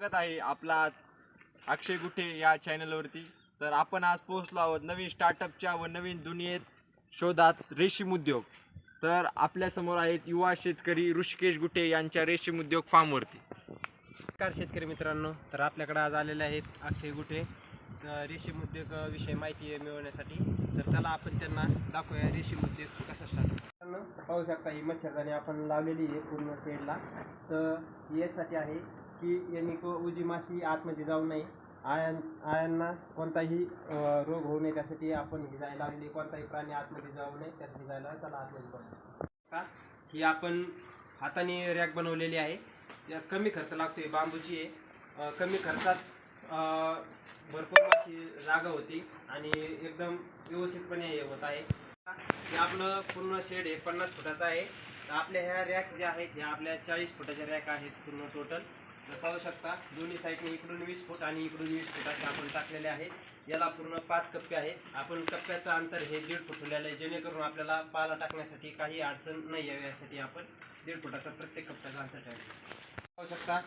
स्वागत आहे आपला आज अक्षय गुटे या चॅनलवरती। तर आपण आज पोहोचलो आहोत नवीन स्टार्टअपच्या व नवीन दुनियेत शोधात रेशीम उद्योग। तर आपल्या समोर आहेत युवा शेतकरी ऋषिकेश गुटे यांच्या रेशीम उद्योग फार्मवरती। नमस्कार शेतकरी मित्रांनो, तर आपल्याकडे आज आलेले आहेत अक्षय गुटे रेशीम उद्योग विषयी माहिती मिळवण्यासाठी। तर त्याला आपण त्यांना दाखवूया रेशीम उद्योग कसा स्टार्ट। पाहू शकता ही मच्छरदाणी आपण लावलेली आहे पूर्ण शेडला। तर यासाठी आहे की यांनी उजी माशी आतमध्ये जाऊ नये, आयांना कोणताही रोग होऊ नये त्यासाठी आपण ही जाळी लावलेली। कोणताही प्राणी आतमध्ये जाऊ नये त्यासाठी जायला त्याला आतमध्ये बसतो। ही आपण हाताने रॅक बनवलेली आहे। या कमी खर्च लागतोय, बांबूची आहे। कमी खर्चात भरपूर माशी जागा होती आणि एकदम व्यवस्थितपणे हे होत आहे। हे आपलं पूर्ण शेड आहे 50 फुटाचा आहे। तर आपल्या ह्या रॅक ज्या आहेत ह्या आपल्या 40 फुटाच्या रॅक आहेत पूर्ण टोटल। तर पाहू शकता दोन्ही साईडने इकडून 20 फूट आणि इकडून 20 फुटाचे आपण टाकलेले आहेत। याला पूर्ण 5 कप्पे आहेत। आपण कप्प्याचं अंतर हे 1.5 फूट ठेवलेलं आहे, जेणेकरून आपल्याला पाला टाकण्यासाठी काही अडचण नाही यावी यासाठी आपण 1.5 फुटाचा प्रत्येक कप्प्याचं अंतर ठेवलं। पाहू शकता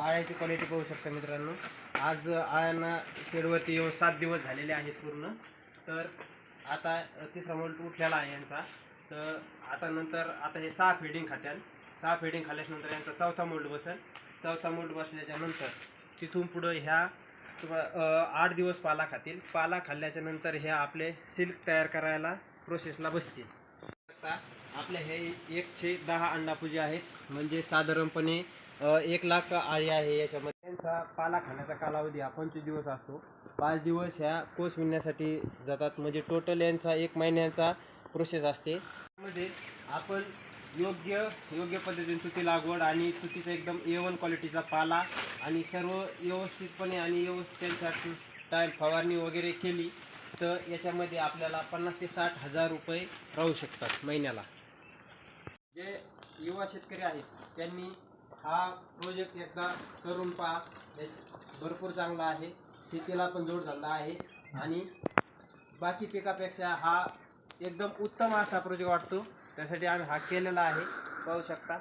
आळ्याची क्वालिटी पाहू शकता मित्रांनो। आज आळ्यांना शेडवरती येऊन 7 दिवस झालेले आहेत पूर्ण। तर आता तिसरा मोल्ड उठलेला आहे यांचा। तर आता हे 6 फेडिंग खात्याल। 6 फेडिंग खाल्ल्यानंतर यांचा चौथा मोल्ड बसेल। चौथा मोल्ड बसल्याच्या नंतर तिथून पुढे ह्या 8 दिवस पाला खातील। पाला खाल्ल्याच्या नंतर ह्या आपले सिल्क तयार करायला प्रोसेसला बसतील। आपले हे 110 अंडापुजी आहेत, म्हणजे साधारणपणे 1 लाख आळी आहे याच्यामध्ये। यांचा पाला खाण्याचा कालावधी हा 25 दिवस असतो। 5 दिवस ह्या कोस विणण्यासाठी जातात, म्हणजे टोटल यांचा 1 महिन्याचा प्रोसेस असते। त्यामध्ये आपण योग्य पद्धतीने तुती लागवड आणि तुतीचा एकदम A1 क्वालिटीचा पाला आणि सर्व व्यवस्थितपणे आणि त्यांच्या टाईम फवारणी वगैरे केली तर याच्यामध्ये आपल्याला 50 ते 60 हजार रुपये राहू शकतात महिन्याला। जे युवा शेतकरी आहेत त्यांनी हा प्रोजेक्ट एकदा करून पहा, भरपूर चांगला आहे, शेतीला पण जोड धंदा आहे आणि बाकी पिकापेक्षा हा एकदम उत्तम असा प्रोजेक्ट वाटतो। त्यासाठी आम्ही हा केलेला आहे, पाहू शकता।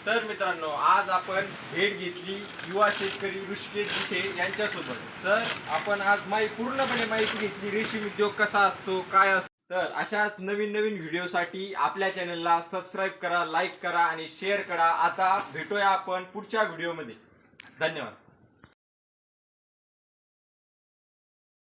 तर मित्रांनो आज आपण भेट घेतली युवा शेतकरी ऋषिकेश गुटे यांच्यासोबत। तर आपण आज पूर्णपणे माहिती घेतली रेशीम उद्योग कसा असतो, काय असतो। तर अशाच नवीन व्हिडिओसाठी आपल्या चॅनलला सबस्क्राईब करा, लाईक करा आणि शेअर करा। आता भेटूया आपण पुढच्या व्हिडिओमध्ये। धन्यवाद।